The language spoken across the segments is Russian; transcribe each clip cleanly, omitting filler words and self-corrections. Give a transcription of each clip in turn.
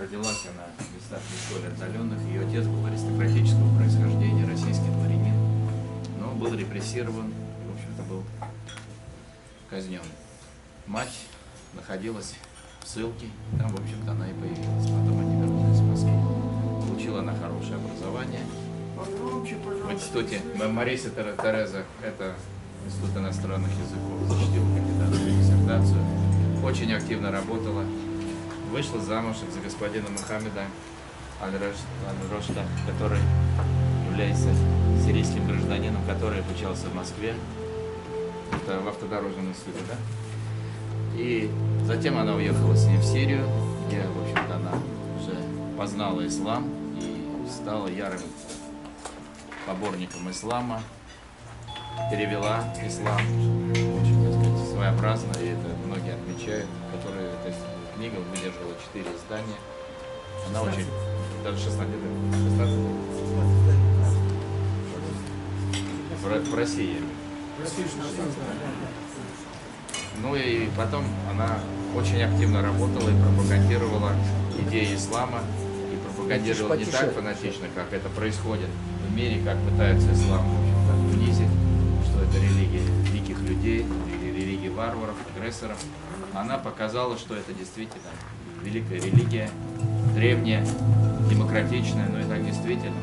родилась она в местах не столь отдаленных. Ее отец был аристократического происхождения, российский дворянин, но был репрессирован и, в общем-то, был казнен. Мать находилась в ссылке, там, в общем-то, она и появилась. Потом они вернулись в Москву. Получила она хорошее образование. В институте Мариса Тереза, это Институт иностранных языков, защитила кандидатскую диссертацию. Очень активно работала. Вышла замуж за господина Мухаммеда Аль-Рошта, который является сирийским гражданином, который обучался в Москве. Это в автодорожном институте, да? И затем она уехала с ним в Сирию, где, в общем-то, она уже познала ислам и стала ярым поборником ислама, перевела ислам, очень, так сказать, своеобразно, и это многие отмечают, которые, то есть, книга выдержала 4 издания. Она 16. Очень, даже 16 в России. Ну и потом она очень активно работала и пропагандировала идеи ислама, и пропагандировала не так фанатично, как это происходит в мире, как пытаются ислам, в общем-то, унизить, что это религия диких людей, религия варваров, агрессоров. Она показала, что это действительно великая религия, древняя, демократичная, но и так действительно.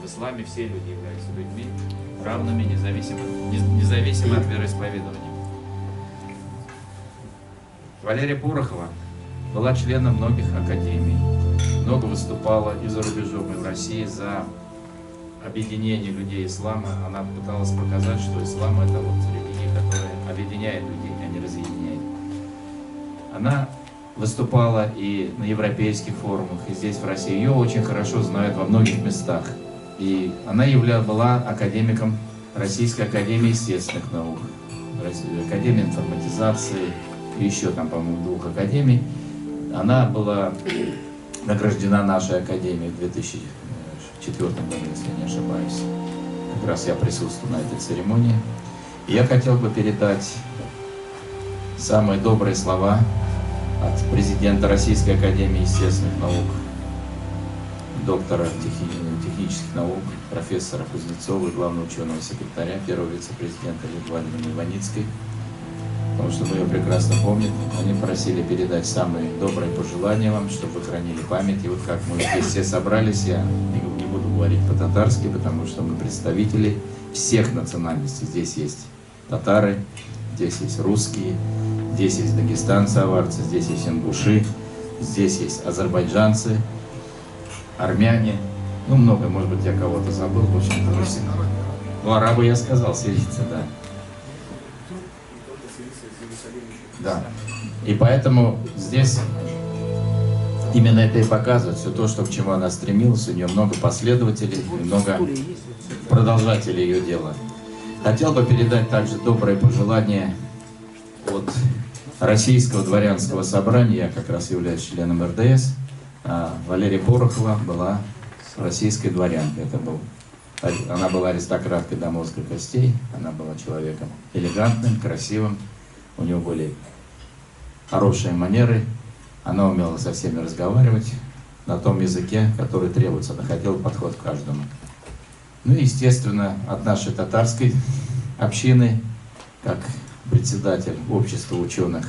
В исламе все люди являются людьми, равными, независимо от вероисповедования. Валерия Порохова была членом многих академий, много выступала и за рубежом, и в России за объединение людей ислама. Она пыталась показать, что ислам — это вот религия, которая объединяет людей, а не разъединяет. Она выступала и на европейских форумах, и здесь, в России. Ее очень хорошо знают во многих местах. И она была академиком Российской академии естественных наук, Академии информатизации, и еще там, по-моему, 2 академий. Она была награждена нашей академией в 2004 году, если не ошибаюсь. Как раз я присутствую на этой церемонии. И я хотел бы передать самые добрые слова от президента Российской академии естественных наук, доктора технических наук, профессора Кузнецова и главного ученого секретаря, первого вице-президента Владимира Иваницкой, потому что мы ее прекрасно помним. Они просили передать самые добрые пожелания вам, чтобы вы хранили память. И вот как мы здесь все собрались, я не буду говорить по-татарски, потому что мы представители всех национальностей. Здесь есть татары, здесь есть русские, здесь есть дагестанцы, аварцы, здесь есть ингуши, здесь есть азербайджанцы, армяне, ну много, может быть, я кого-то забыл, в общем-то, мы все. Ну, арабы я сказал, сирийцы, да. Да. И поэтому здесь именно это и показывает все то, что к чему она стремилась. У нее много последователей, много продолжателей ее дела. Хотел бы передать также добрые пожелания от Российского дворянского собрания. Я как раз являюсь членом РДС. Валерия Порохова была российской дворянкой. Она была аристократкой до мозга костей. Она была человеком элегантным, красивым. У нее были хорошие манеры. Она умела со всеми разговаривать на том языке, который требуется. Находила подход к каждому. Ну и, естественно, от нашей татарской общины, как председатель общества ученых,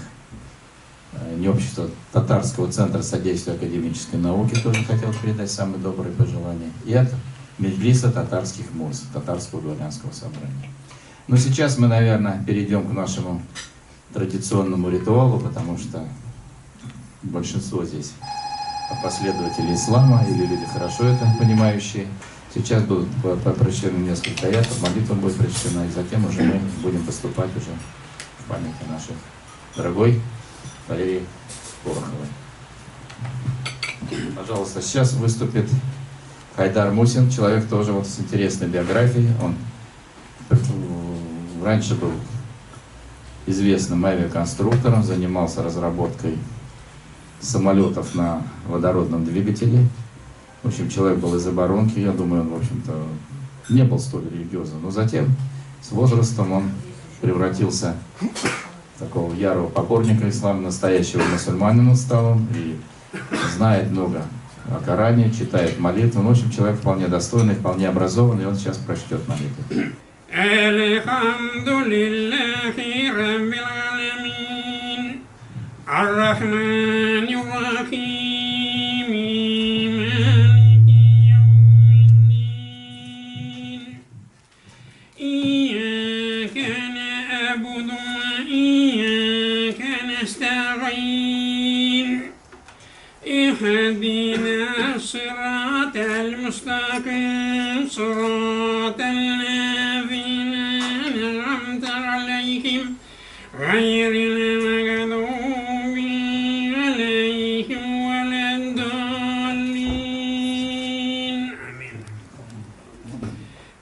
не общества, Татарского центра содействия академической науке, тоже хотел передать самые добрые пожелания. И от Меджлиса татарских муз, Татарского дворянского собрания. Но сейчас мы, наверное, перейдем к нашему традиционному ритуалу, потому что большинство здесь последователи ислама или люди хорошо это понимающие. Сейчас будут прочтены несколько аятов, молитва будет прочтена, и затем уже мы будем поступать уже в памяти нашей дорогой Валерии Пороховой. Пожалуйста, сейчас выступит Хайдар Мусин, человек тоже вот с интересной биографией. Он раньше был известным авиаконструктором, занимался разработкой самолетов на водородном двигателе. В общем, человек был из оборонки, я думаю, он, в общем-то, не был столь религиозным. Но затем, с возрастом, он превратился в такого ярого поборника ислама, настоящего мусульманина стал он. И знает много о Коране, читает молитву. Ну, в общем, человек вполне достойный, вполне образованный, и он сейчас прочтет молитву. Алхамдулиллахи Раббил Аламин, Ар-Рахманир Рахим, Малики Яумиддин, Ияка нa'буду ва ияка настa'ин, اهدنا الصراط المستقيم صراط الذين أنعمت عليهم غير المغضوب عليهم ولا الضالين آمين.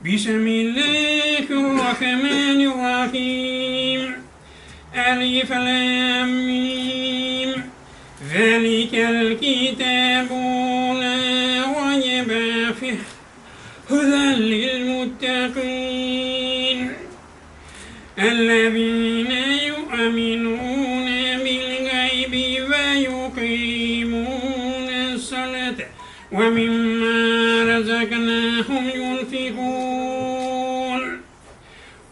بسم الله الرحمن الرحيم. ألف لام ميم. ذلك الكتاب لا ريب فيه هدى للمتقين الذين يؤمنون بالغيب ويقيمون الصلاة ومما رزقناهم ينفقون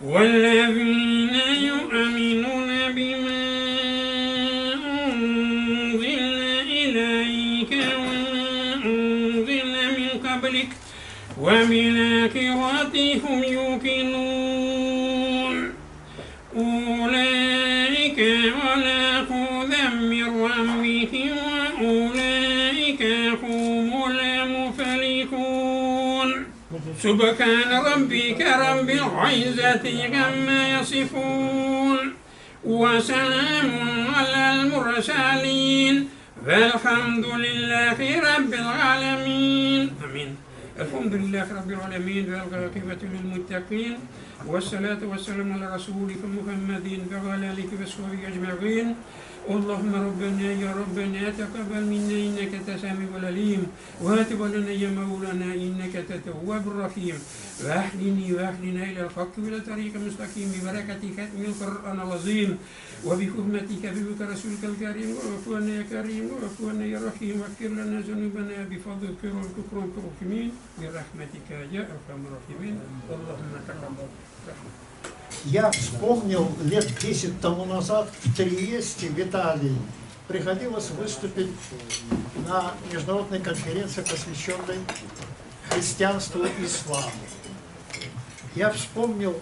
والذين يؤمنون بما وبالآخرة هم يوقنون أولئك على هدى من ربهم وأولئك هم المفلحون. سبحان ربك رب العزة عما يصفون وسلام على المرسلين والحمد لله رب العالمين آمين. الحمد لله رب العالمين والعاقبة للمتقين والصلاة والسلام على رسولك محمد وعلى آله وصحبه أجمعين. اللهم ربنا يا ربنا تقبل منا إنك أنت السميع العليم وهب لنا يا مولانا إنك أنت التواب الرحيم واهدنا إلى الحق وإلى طريق مستقيم ببركة ختم القرآن العظيم وبحرمتك بك رسولك الكريم وعفونا يا كريم وعفونا يا رحيم واغفر لنا ذنوبنا بفضلك والكرم الرحيمين برحمتك يا أرحم الراحمين. اللهم تقبل. Я вспомнил, лет 10 тому назад в Триесте, в Италии, приходилось выступить на международной конференции, посвященной христианству и исламу. Я вспомнил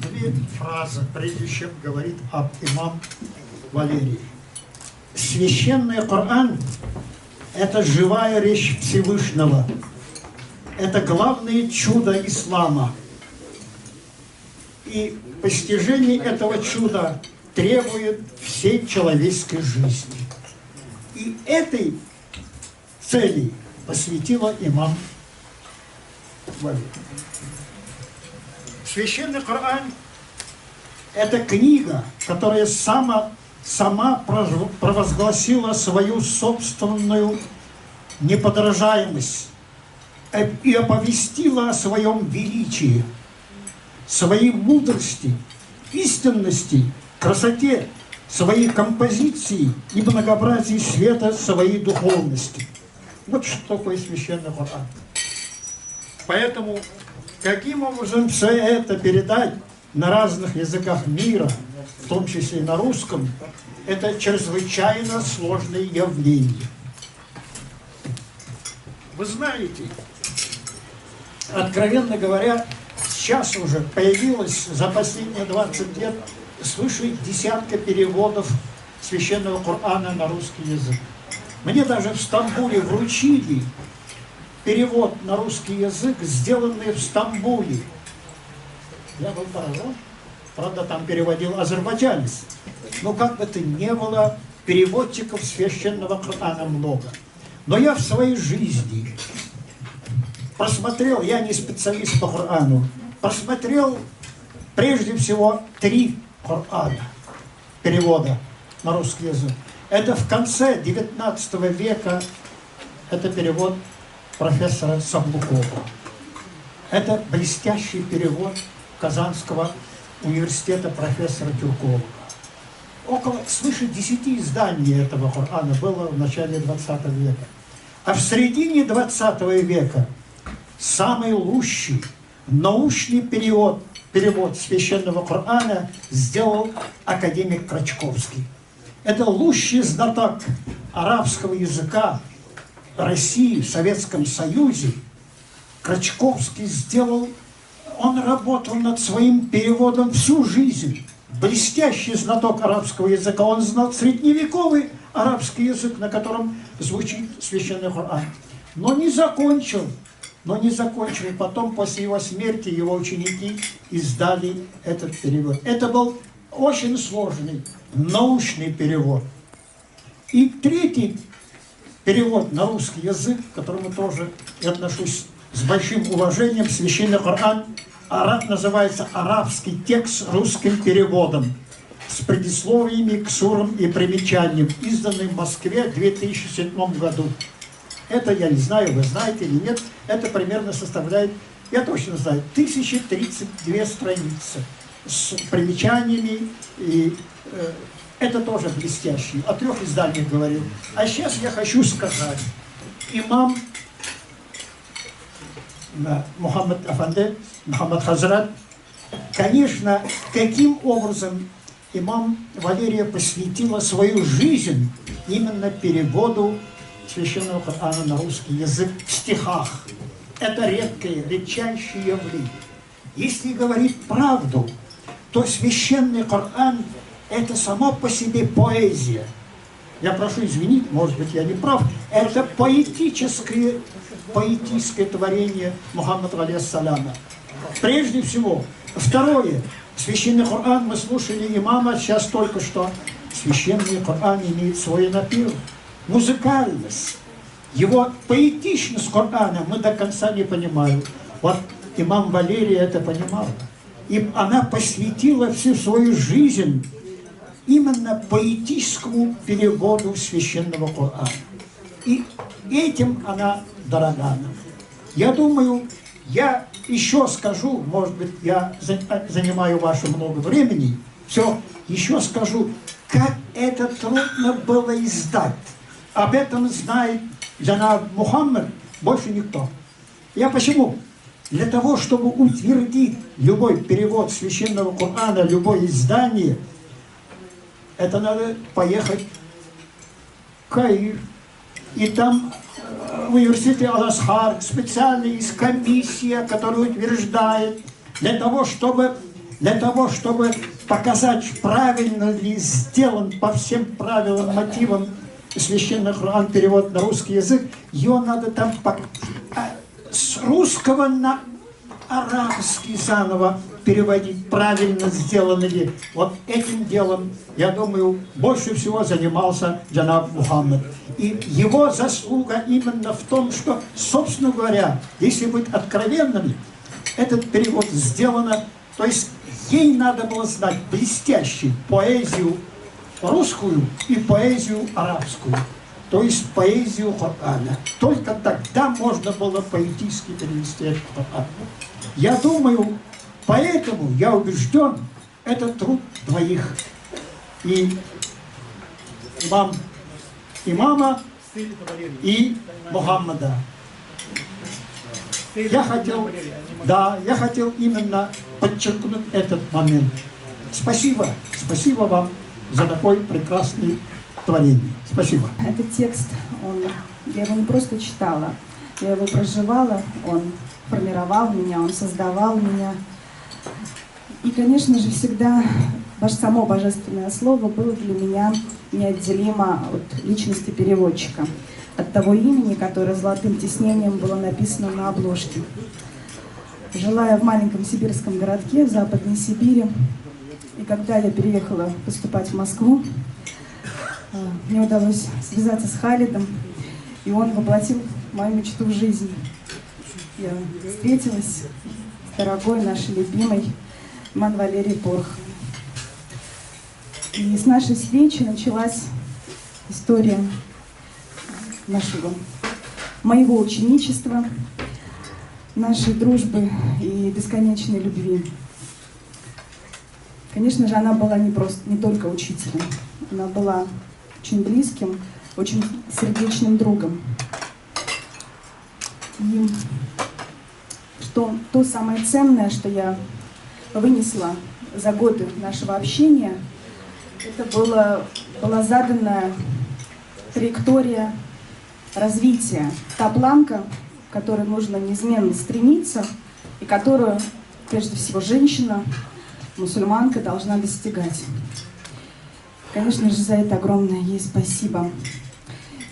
две фразы, прежде чем говорит об имам Валерий. Священный Коран – это живая речь Всевышнего. Это главное чудо ислама. И постижение этого чуда требует всей человеческой жизни. И этой цели посвятила имам Валерий. Священный Коран – это книга, которая сама провозгласила свою собственную неподражаемость и оповестила о своем величии, своей мудрости, истинности, красоте, своей композиции и многообразии света своей духовности. Вот что такое священный Коран. Поэтому, каким образом все это передать на разных языках мира, в том числе и на русском, это чрезвычайно сложное явление. Вы знаете, откровенно говоря, сейчас уже появилось за последние 20 лет свыше десятка переводов священного Корана на русский язык. Мне даже в Стамбуле вручили перевод на русский язык, сделанный в Стамбуле. Я был поражен. Правда, там переводил азербайджанец. Но как бы то ни было, переводчиков священного Корана много. Но я в своей жизни просмотрел, я не специалист по Корану, просмотрел прежде всего 3 Корана перевода на русский язык. Это в конце 19 века, это перевод профессора Саблукова. Это блестящий перевод Казанского университета профессора Тюркова. свыше 10 изданий этого Корана было в начале 20 века. А в середине 20 века самый лучший научный перевод священного Корана сделал академик Крачковский. Это лучший знаток арабского языка России, в Советском Союзе. Крачковский он работал над своим переводом всю жизнь. Блестящий знаток арабского языка. Он знал средневековый арабский язык, на котором звучит священный Коран. Но не закончил. И потом, после его смерти, его ученики издали этот перевод. Это был очень сложный научный перевод. И третий перевод на русский язык, к которому тоже я отношусь с большим уважением, священный Коран, называется «Арабский текст русским переводом», с предисловиями к сурам и примечаниям, изданный в Москве в 2007 году. Это, я не знаю, вы знаете или нет, это примерно составляет, я точно знаю, 1032 страницы с примечаниями, и это тоже блестящий. О 3 изданиях говорил. А сейчас я хочу сказать, имам Мухаммад Афанде, Мухаммад Хазрат, конечно, каким образом имам Валерия посвятила свою жизнь именно переводу священного Корана на русский язык в стихах. Это редчайшее явление. Если говорить правду, то священный Коран – это само по себе поэзия. Я прошу извинить, может быть, я не прав. Это поэтическое творение Мухаммада алейхиссаляма. Прежде всего. Второе. Священный Коран, мы слушали имама сейчас только что. Священный Коран имеет свой напев, музыкальность. Его поэтичность Корана мы до конца не понимаем. Вот имам Валерия это понимал. И она посвятила всю свою жизнь именно поэтическому переводу священного Корана. И этим она дорога нам. Я думаю, я еще скажу, может быть, я занимаю ваше много времени, еще скажу, как это трудно было издать. Об этом знает Джанаб Мухаммад, больше никто. Я почему? Для того, чтобы утвердить любой перевод священного Корана, любое издание, это надо поехать в Каир. И там в университете Аль-Азхар специально есть комиссия, которая утверждает, для того, чтобы показать, правильно ли сделан по всем правилам, мотивам священный Коран, перевод на русский язык, ее надо там с русского на арабский заново переводить, правильно сделано ли. Вот этим делом, я думаю, больше всего занимался Джанаб Мухаммад. И его заслуга именно в том, что, собственно говоря, если быть откровенными, этот перевод сделано, то есть ей надо было знать блестящую поэзию русскую и поэзию арабскую, то есть поэзию Корана. Только тогда можно было поэтически перевести этот Коран. Я думаю, поэтому, я убежден, это труд двоих. И имама и Мухаммада. Я хотел именно подчеркнуть этот момент. Спасибо вам за такое прекрасное творение. Спасибо. Этот текст, я его не просто читала, я его проживала, он формировал меня, он создавал меня. И, конечно же, всегда само божественное слово было для меня неотделимо от личности переводчика, от того имени, которое золотым тиснением было написано на обложке. Жила я в маленьком сибирском городке в Западной Сибири, и когда я переехала поступать в Москву, мне удалось связаться с Халидом, и он воплотил мою мечту в жизнь. Я встретилась с дорогой нашей любимой имам Валерией Порох. И с нашей встречи началась история моего ученичества, нашей дружбы и бесконечной любви. Конечно же, она была не только учителем, она была очень близким, очень сердечным другом. И то самое ценное, что я вынесла за годы нашего общения, это была заданная траектория развития, та планка, к которой нужно неизменно стремиться и которую, прежде всего, женщина, мусульманка должна достигать. Конечно же, за это огромное ей спасибо.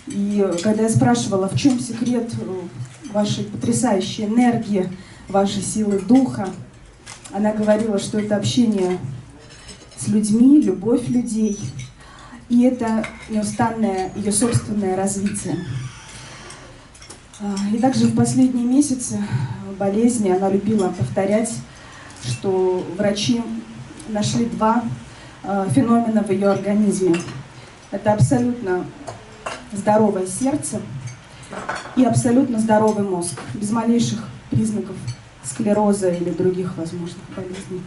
И когда я спрашивала, в чем секрет вашей потрясающей энергии, вашей силы духа, она говорила, что это общение с людьми, любовь людей, и это неустанное ее собственное развитие. И также в последние месяцы болезни она любила повторять, что врачи нашли два феномена в ее организме. Это абсолютно здоровое сердце и абсолютно здоровый мозг, без малейших признаков склероза или других возможных болезней.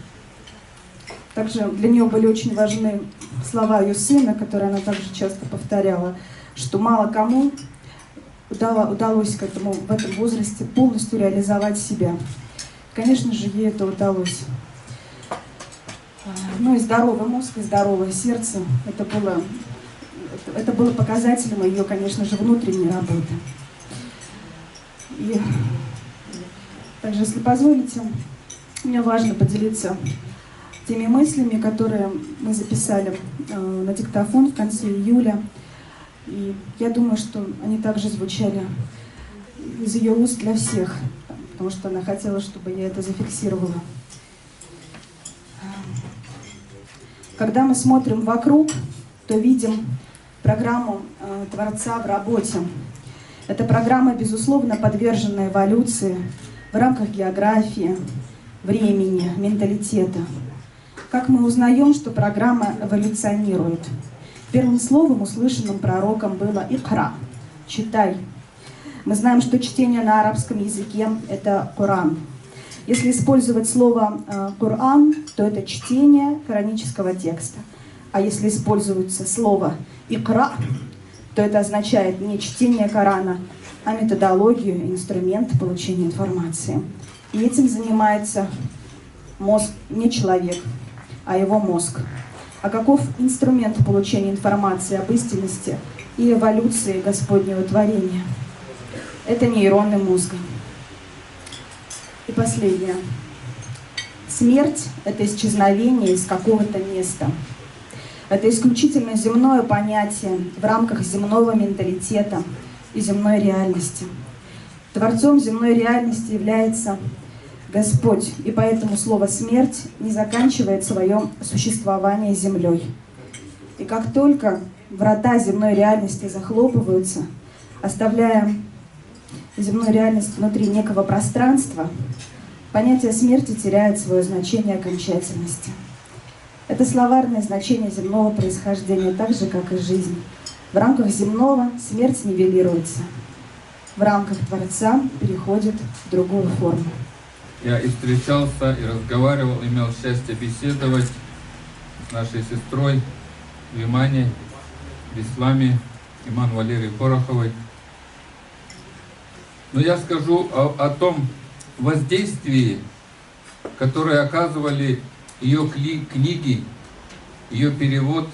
Также для нее были очень важны слова ее сына, которые она также часто повторяла, что мало кому удалось в этом возрасте полностью реализовать себя. Конечно же, ей это удалось. Ну и здоровый мозг, и здоровое сердце — это было показателем ее, конечно же, внутренней работы. И также, если позволите, мне важно поделиться теми мыслями, которые мы записали на диктофон в конце июля. И я думаю, что они также звучали из ее уст для всех, потому что она хотела, чтобы я это зафиксировала. Когда мы смотрим вокруг, то видим программу Творца в работе. Это программа, безусловно, подвержена эволюции в рамках географии, времени, менталитета. Как мы узнаем, что программа эволюционирует? Первым словом, услышанным пророком, было «Икра» — «читай». Мы знаем, что чтение на арабском языке — это Коран. Если использовать слово «Коран», то это чтение коранического текста. А если используется слово «Икра», то это означает не чтение Корана, а методологию, инструмент получения информации. И этим занимается мозг, не человек, а его мозг. А каков инструмент получения информации об истинности и эволюции Господнего творения? Это нейроны мозга. И последнее. Смерть — это исчезновение из какого-то места. Это исключительно земное понятие в рамках земного менталитета и земной реальности. Творцом земной реальности является Господь, и поэтому слово «смерть» не заканчивает свое существование землей. И как только врата земной реальности захлопываются, оставляя земную реальность внутри некого пространства, понятие смерти теряет свое значение окончательности. Это словарное значение земного происхождения, так же, как и жизнь. В рамках земного смерть нивелируется, в рамках Творца переходит в другую форму. Я и встречался, и разговаривал, имел счастье беседовать с нашей сестрой в Имане, в Исламе, Иман Валерий Пороховой. Но я скажу о том воздействии, которое оказывали ее книги, ее перевод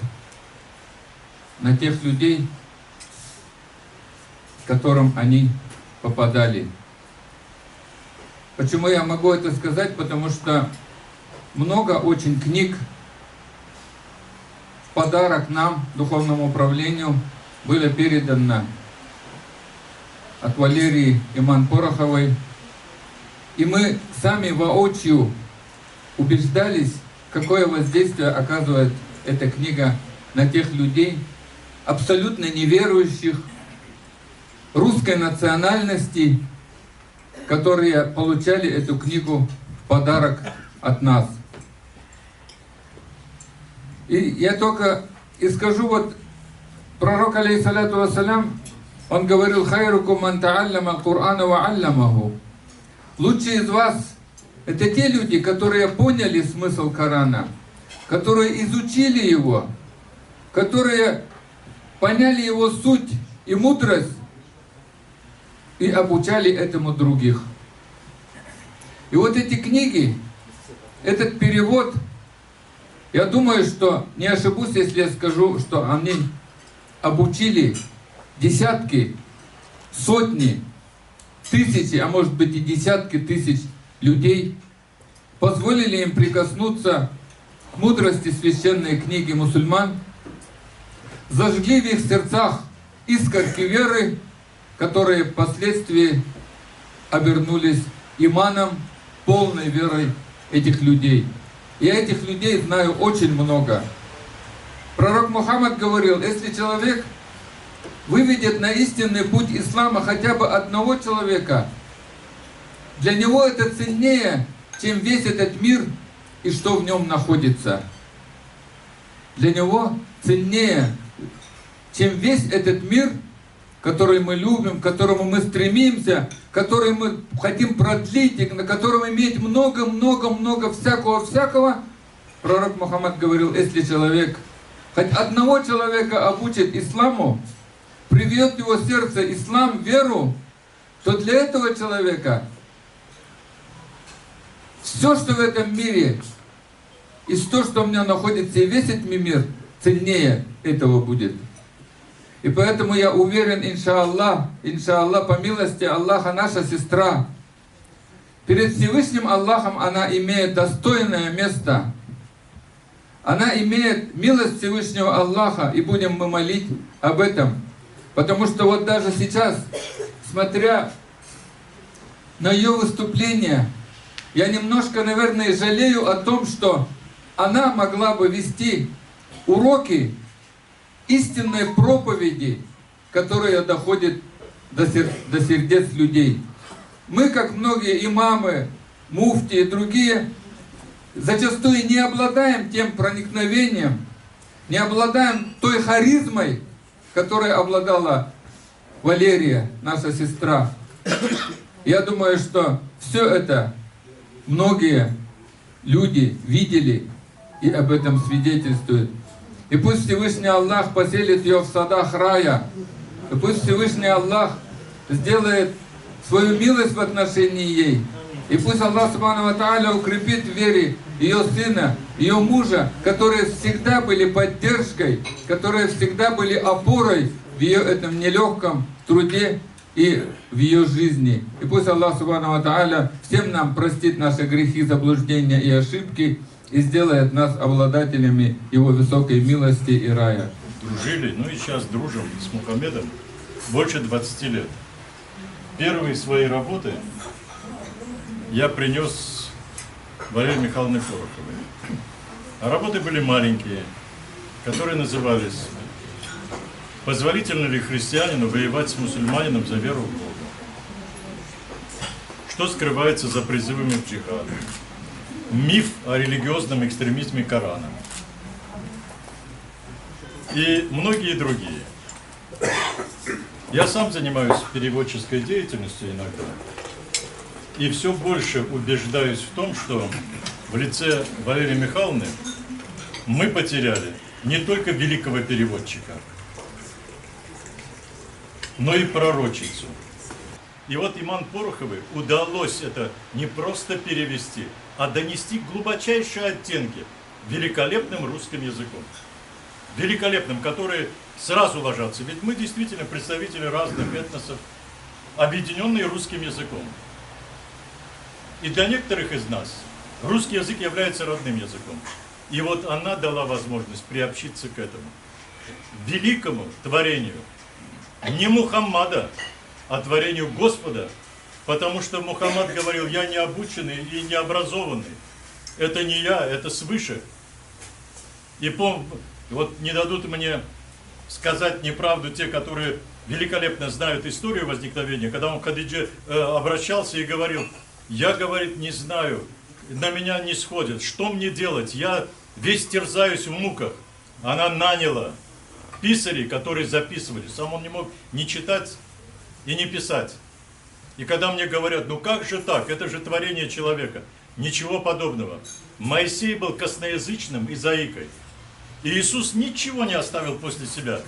на тех людей, к которым они попадали. Почему я могу это сказать? Потому что много очень книг в подарок нам, духовному управлению, было передано от Валерии Иман Пороховой. И мы сами воочию убеждались, какое воздействие оказывает эта книга на тех людей, абсолютно неверующих, русской национальности, которые получали эту книгу в подарок от нас. И я только и скажу, вот пророк, алейхиссалату вассалям, он говорил: «Хайрукум ман та'аллама Кур'ана ва аллямаху». Лучшие из вас — это те люди, которые поняли смысл Корана, которые изучили его, которые поняли его суть и мудрость и обучали этому других. И вот эти книги, этот перевод, я думаю, что не ошибусь, если я скажу, что они обучили десятки, сотни, тысячи, а может быть и десятки тысяч людей, позволили им прикоснуться к мудрости священной книги мусульман, зажгли в их сердцах искорки веры, которые впоследствии обернулись иманом, полной верой этих людей. Я этих людей знаю очень много. Пророк Мухаммад говорил, если человек выведет на истинный путь ислама хотя бы одного человека, для него это ценнее, чем весь этот мир и что в нем находится. Для него ценнее, чем весь этот мир, который мы любим, к которому мы стремимся, который мы хотим продлить, и на котором иметь много-много-много всякого. Пророк Мухаммад говорил, если человек хоть одного человека обучит исламу, привьет в его сердце ислам, веру, то для этого человека все, что в этом мире, и то, что у меня находится, и весь этот мир, ценнее этого будет. И поэтому я уверен, иншаллах, по милости Аллаха, наша сестра, перед Всевышним Аллахом она имеет достойное место. Она имеет милость Всевышнего Аллаха, и будем мы молить об этом. Потому что вот даже сейчас, смотря на ее выступление, я немножко, наверное, жалею о том, что она могла бы вести уроки истинной проповеди, которая доходит до сердец людей. Мы, как многие имамы, муфти и другие, зачастую не обладаем тем проникновением, не обладаем той харизмой, которой обладала Валерия, наша сестра. Я думаю, что все это многие люди видели и об этом свидетельствуют. И пусть Всевышний Аллах поселит ее в садах рая. И пусть Всевышний Аллах сделает свою милость в отношении ей. И пусть Аллах Субхану ва Тааля укрепит в вере ее сына, ее мужа, которые всегда были поддержкой, которые всегда были опорой в ее этом нелегком труде и в ее жизни. И пусть Аллах Субхану ва Тааля всем нам простит наши грехи, заблуждения и ошибки и сделает нас обладателями Его высокой милости и рая. Дружили, ну и сейчас дружим с Мухаммедом больше 20 лет. Первые свои работы я принес Валерии Михайловне Пороховой. А работы были маленькие, которые назывались «Позволительно ли христианину воевать с мусульманином за веру в Бога? Что скрывается за призывами в джихад? Миф о религиозном экстремизме Корана». И многие другие. Я сам занимаюсь переводческой деятельностью иногда. И все больше убеждаюсь в том, что в лице Валерии Михайловны мы потеряли не только великого переводчика, но и пророчицу. И вот Иман Пороховой удалось это не просто перевести, а донести глубочайшие оттенки великолепным русским языком. Великолепным, которые сразу ложатся. Ведь мы действительно представители разных этносов, объединенные русским языком. И для некоторых из нас русский язык является родным языком. И вот она дала возможность приобщиться к этому великому творению не Мухаммада, а творению Господа. Потому что Мухаммад говорил: я не обученный и не образованный. Это не я, это свыше. И вот не дадут мне сказать неправду те, которые великолепно знают историю возникновения, когда он к Хадидже обращался и говорил: я, говорит, не знаю, на меня не сходит, что мне делать, я весь терзаюсь в муках. Она наняла писарей, которые записывали, сам он не мог ни читать и не писать. И когда мне говорят, ну как же так, это же творение человека. Ничего подобного. Моисей был косноязычным и заикой. И Иисус ничего не оставил после себя.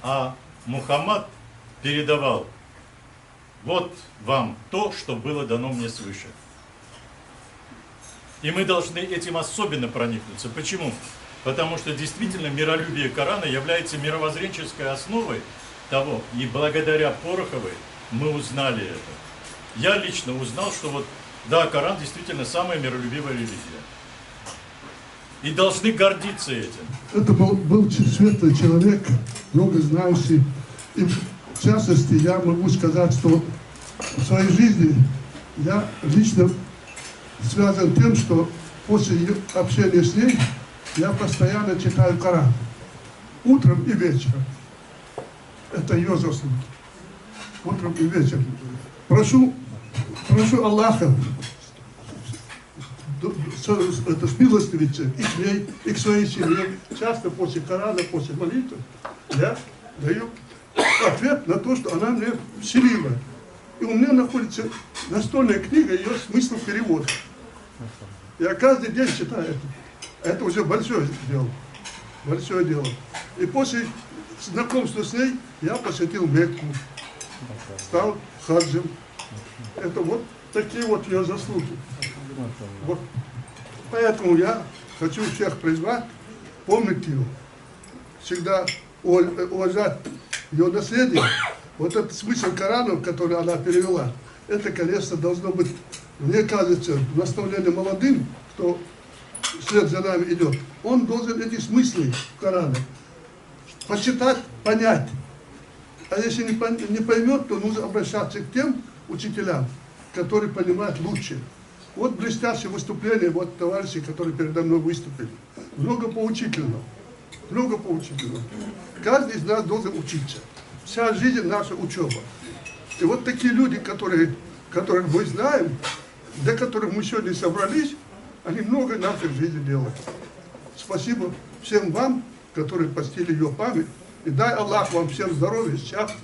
А Мухаммад передавал: вот вам то, что было дано мне свыше. И мы должны этим особенно проникнуться. Почему? Потому что действительно миролюбие Корана является мировоззренческой основой того. И благодаря Пороховой мы узнали это. Я лично узнал, что вот, да, Коран действительно самая миролюбивая религия. И должны гордиться этим. Это был светлый человек, много знающий. И в частности, я могу сказать, что в своей жизни я лично связан тем, что после общения с ней я постоянно читаю Коран. Утром и вечером. Это ее заслуги. Утром и вечером. Прошу Аллаха смилостивиться и к ней, и к своей семье. Часто после Корана, после молитвы я даю ответ на то, что она мне вселила. И у меня находится настольная книга, ее смысл перевода. Я каждый день читаю это. Это уже большое дело. Большое дело. И после знакомства с ней я посетил Мекку. Стал хаджем. Это вот такие вот ее заслуги. Вот. Поэтому я хочу всех призвать помнить ее. Всегда уважать ее наследие. Вот этот смысл Корана, который она перевела, это, конечно, должно быть, мне кажется, наставление молодым, кто вслед за нами идет. Он должен эти смыслы Корана почитать, понять. А если не поймет, то нужно обращаться к тем учителям, которые понимают лучше. Вот блестящее выступление, вот товарищи, которые передо мной выступили. Много поучительного. Много поучительного. Каждый из нас должен учиться. Вся жизнь наша учеба. И вот такие люди, которых мы знаем, для которых мы сегодня собрались, они много нашей жизни делают. Спасибо всем вам, которые постили ее память. И дай Аллах вам всем здоровья, счастья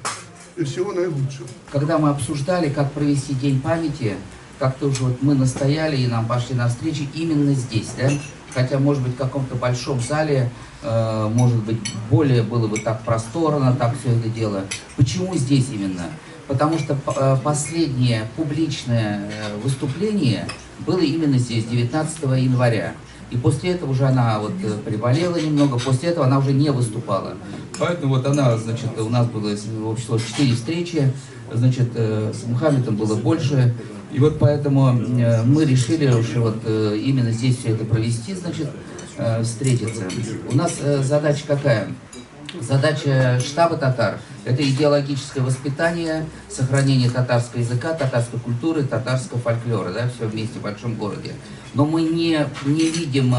и всего наилучшего. Когда мы обсуждали, как провести День памяти, как-то уже вот мы настояли и нам пошли навстречу именно здесь, да? Хотя, может быть, в каком-то большом зале, может быть, более было бы так просторно, так все это дело. Почему здесь именно? Потому что последнее публичное выступление было именно здесь, 19 января. И после этого уже она вот приболела немного, после этого она уже не выступала. Поэтому вот она, значит, у нас было общее 4 встречи, значит, с Мухаммедом было больше. И вот поэтому мы решили уже вот именно здесь все это провести, значит, встретиться. У нас задача какая? Задача штаба татар – это идеологическое воспитание, сохранение татарского языка, татарской культуры, татарского фольклора, да, все вместе в большом городе. Но мы не видим,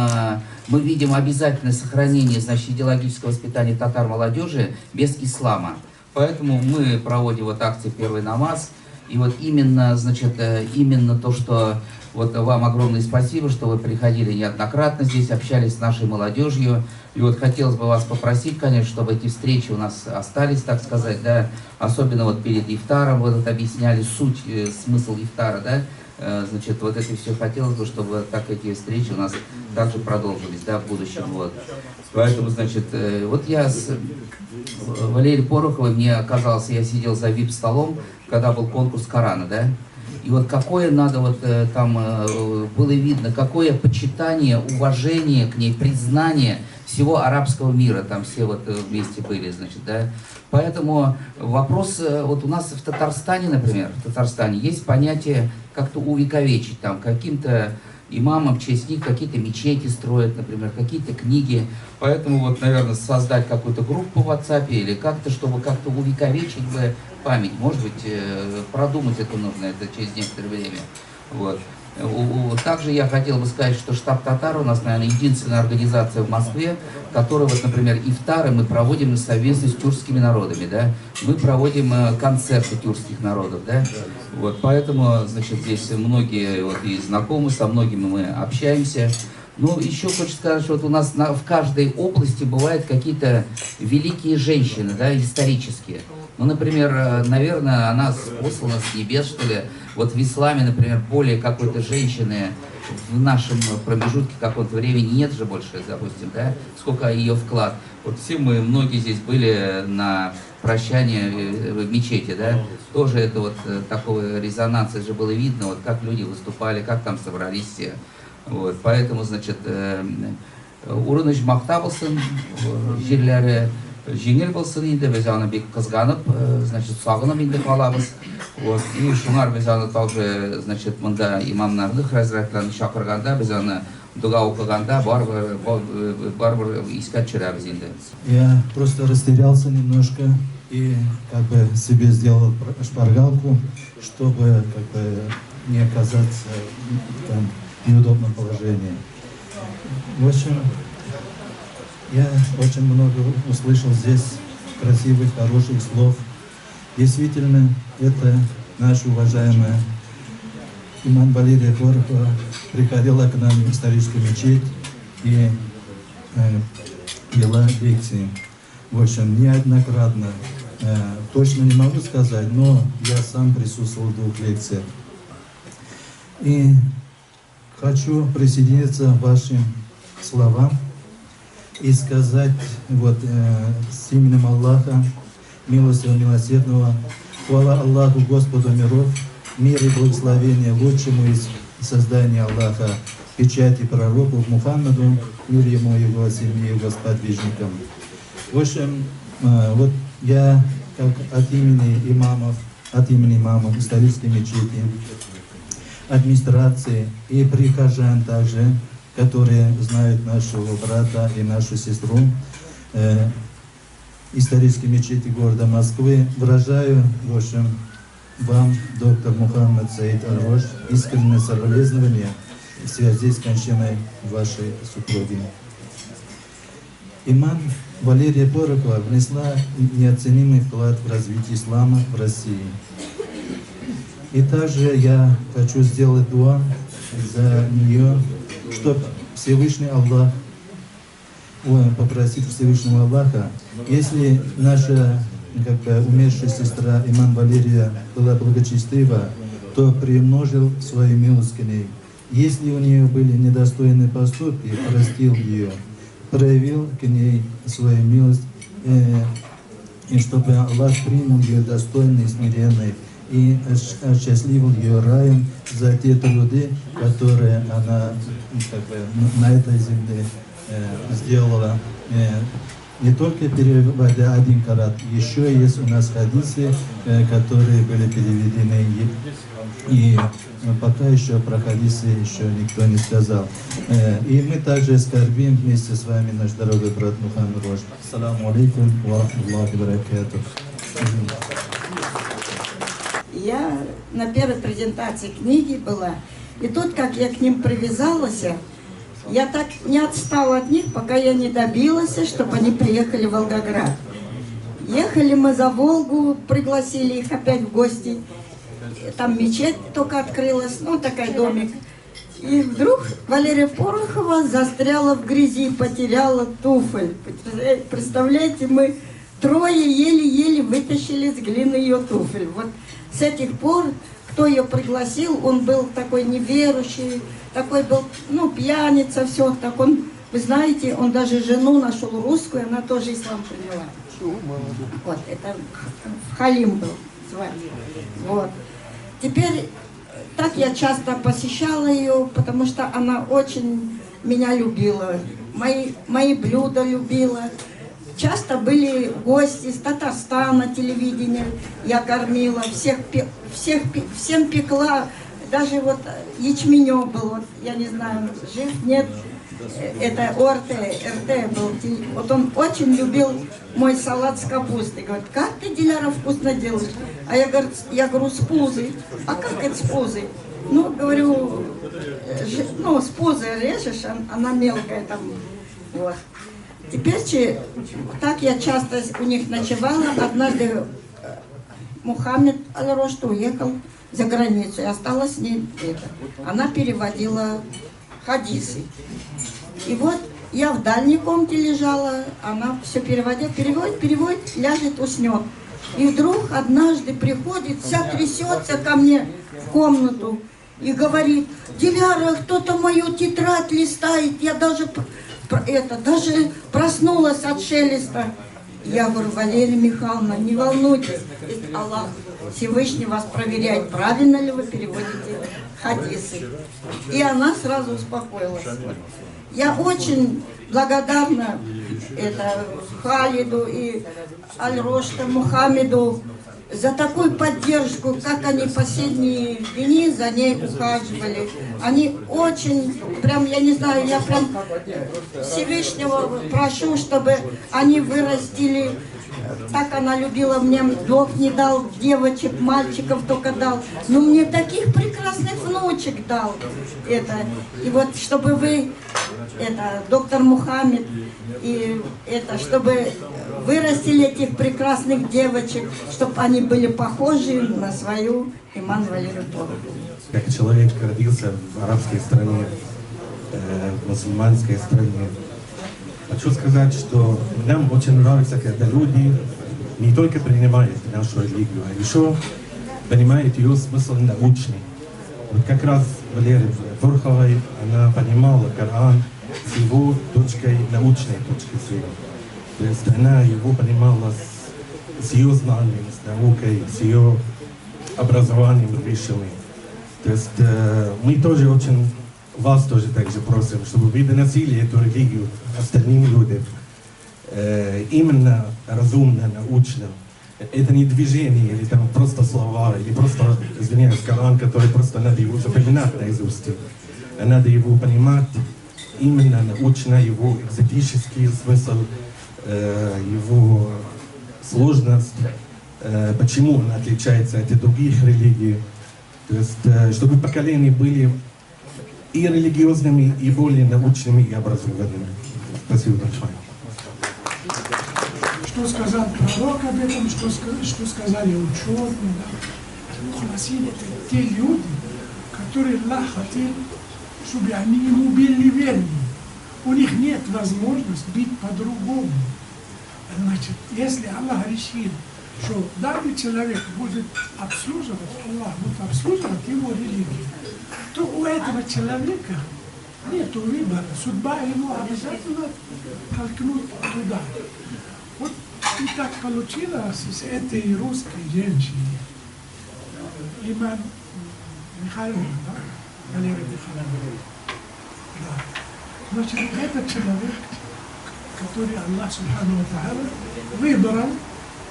мы видим обязательное сохранение, значит, идеологического воспитания татар молодежи без ислама. Поэтому мы проводим вот акции «Первый намаз». И вот именно, значит, именно то, что вот вам огромное спасибо, что вы приходили неоднократно здесь, общались с нашей молодежью. И вот хотелось бы вас попросить, конечно, чтобы эти встречи у нас остались, так сказать, да, особенно вот перед ифтаром, вы вот объясняли суть, смысл ифтара, да, значит, вот это все хотелось бы, чтобы так эти встречи у нас также продолжились, да, в будущем, вот. Поэтому, значит, вот я с Валерией Пороховой, мне оказалось, я сидел за VIP-столом, когда был конкурс Корана, да, и вот какое надо, вот там было видно, какое почитание, уважение к ней, признание всего арабского мира, там все вот вместе были, значит, да. Поэтому вопрос, вот у нас в Татарстане, например, в Татарстане есть понятие как-то увековечить, там, каким-то имамам в честь них какие-то мечети строят, например, какие-то книги. Поэтому вот, наверное, создать какую-то группу в WhatsApp или как-то, чтобы как-то увековечить бы память. Может быть, продумать это нужно, это через некоторое время. Вот. Также я хотел бы сказать, что штаб татар у нас, наверное, единственная организация в Москве, которая, вот, например, ифтары мы проводим совместно с тюркскими народами, да, мы проводим концерты тюркских народов, да, вот, поэтому, значит, здесь многие вот и знакомы, со многими мы общаемся. Ну, еще хочу сказать, что вот у нас в каждой области бывают какие-то великие женщины, да, исторические. Ну, например, наверное, она послана с небес, что ли. Вот в исламе, например, более какой-то женщины в нашем промежутке какого-то времени нет же больше, допустим, да? Сколько ее вклад. Вот все мы, многие здесь были на прощании в мечети, да? Тоже это вот такого резонанса же было видно, вот как люди выступали, как там собрались все. Вот, поэтому, значит, Урыныч мақта болсын, жерлері жеңіл болсын енді, біз аны бек қызғанып, значит, сағынып енді қаламыз. Вот, и шуңар біз аны также, значит, мында имамнарды, хазратларны шақырғанда, біз аны дуға оқығанда барбар искать чырамыз енді. Я просто растерялся немножко и как бы себе сделал шпаргалку, чтобы как бы не оказаться там в неудобном положении. В общем, я очень много услышал здесь красивых, хороших слов. Действительно, это наша уважаемая имам Валерия Порохова приходила к нам в историческую мечеть и вела лекции. В общем, неоднократно. Точно не могу сказать, но я сам присутствовал в 2 лекциях. И хочу присоединиться к вашим словам и сказать вот с именем Аллаха, милостивого, милосердного, хвала Аллаху, Господу миров, мир и благословение лучшему из создания Аллаха, печати пророку Мухаммаду, мир ему, его семье, его сподвижникам. В общем, вот я как от имени имамов исторической мечети, администрации и прихожан также, которые знают нашего брата и нашу сестру, исторической мечети города Москвы, выражаю, в общем, вам, доктор Мухаммад Саид Аль-Рош, искреннее соболезнование в связи с кончиной вашей супруги. Имам Валерия Порохова внесла неоценимый вклад в развитие ислама в России. И также я хочу сделать дуа за нее, чтобы Всевышний Аллах, попросить Всевышнего Аллаха, если наша умершая сестра имам Валерия была благочестива, то приумножил свою милость к ней. Если у нее были недостойные поступки, простил ее, проявил к ней свою милость, и чтобы Аллах принял ее достойной, смиренной и осчастливил ее раем за те труды, которые она на этой земле сделала. Не только переводя один карат, еще есть у нас хадисы, которые были переведены, и пока еще про хадисы еще никто не сказал. И мы также скорбим вместе с вами наш дорогой брат Мухаммад Рош. Ассаламу алейкум ва рахматуллахи ва баракатух. Я на первой презентации книги была, и тут, как я к ним привязалась, я так не отстала от них, пока я не добилась, чтобы они приехали в Волгоград. Ехали мы за Волгу, пригласили их опять в гости. Там мечеть только открылась, ну такой домик. И вдруг Валерия Порохова застряла в грязи, потеряла туфель. Представляете, мы трое еле-еле вытащили с глины ее туфель. Вот с этих пор, кто ее пригласил, он был такой неверующий, такой был, ну, пьяница, все. Так он, вы знаете, он даже жену нашел русскую, она тоже ислам приняла. Вот, это Халим был звать. Вот. Теперь, так я часто посещала ее, потому что она очень меня любила, мои блюда любила. Часто были гости из Татарстана, телевидения я кормила, всем пекла, даже вот ячменёк был, вот, я не знаю, жив, нет, это РТ был, вот он очень любил мой салат с капустой, говорит, как ты, Диляра, вкусно делаешь? А я говорю, с пузой. А как это с пузой? Ну, говорю, ну, с пузой режешь, она мелкая там, вот. Теперь, так я часто у них ночевала. Однажды Мухаммад Аль-Рош уехал за границу, и осталась с ней это. Она переводила хадисы. И вот я в дальней комнате лежала, она все переводит, ляжет, уснет. И вдруг однажды приходит, вся трясется ко мне в комнату и говорит: Диляра, кто-то мою тетрадь листает, я даже проснулась от шелеста. Я говорю: Валерия Михайловна, не волнуйтесь, ведь Аллах Всевышний вас проверяет, правильно ли вы переводите хадисы. И она сразу успокоилась. Я очень благодарна Халиду и Аль-Рошта Мухаммеду за такую поддержку, как они последние дни за ней ухаживали. Они очень, прям, я не знаю, я прям Всевышнего прошу, чтобы они вырастили. Так она любила мне, Бог не дал девочек, мальчиков только дал. Но мне таких прекрасных внучек дал. И вот чтобы вы, доктор Мухаммед, и чтобы вырастили этих прекрасных девочек, чтобы они были похожи на свою Иман Валерию Порохову. Как человек родился в арабской стране, в мусульманской стране, хочу сказать, что нам очень нравится, когда люди не только принимают нашу религию, а еще понимают ее смысл научный. Вот как раз Валерия Пороховой, она понимала Коран с его точкой, научной точки зрения. То есть она его понимала с ее знанием, с наукой, с ее образованием высшим. То есть мы тоже очень, вас тоже также просим, чтобы вы доносили эту религию остальным людям. Именно разумно, научно. Это не движение, или там просто слова, или просто, извиняюсь, Коран, который просто надо его запоминать наизусть. А надо его понимать именно научно, его экзотический смысл, его сложность, почему он отличается от других религий. То есть, чтобы поколения были и религиозными, и более научными, и образованными. Спасибо большое. Что сказал пророк об этом, что сказали ученые. Да? Хуласин — это те люди, которые Аллах хотел, чтобы они ему были верны. У них нет возможности быть по-другому. Значит, если Аллах решил, что данный человек будет обслуживать, Аллах будет обслуживать его религию, то у этого человека нет выбора. Судьба ему обязательно толкнуть туда. Вот и так получилось с этой русской женщиной. Иман Михайловна, да? Валерия Михайловна. Да. Значит, этот человек, который Аллах Субхану ва Тааля выбрал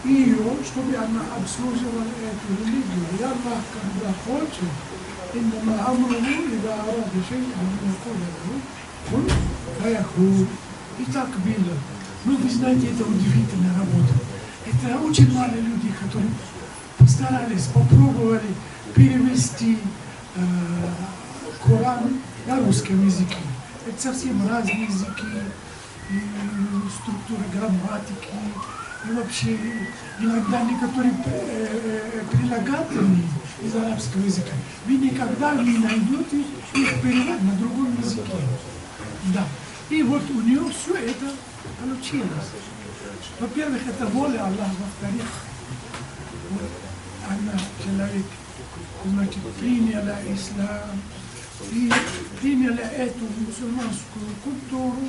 ее, чтобы она обслуживала эту религию. И Аллах, когда хочет, إنما أمره إذا أراد شيئا أن يقول له كن فيكون. И так было. Ну, вы знаете, это удивительная работа. Это очень мало людей, которые постарались, попробовали перевести Коран на русском языке. Это совсем разные языки, и структура грамматики, и вообще иногда некоторые прилагательные из арабского языка. Вы никогда не найдете их перевод на другом языке. Да. И вот у нее все это получилось. Во-первых, это воля Аллаха, во-вторых, она, человек, значит, приняла ислам, и приняла эту мусульманскую культуру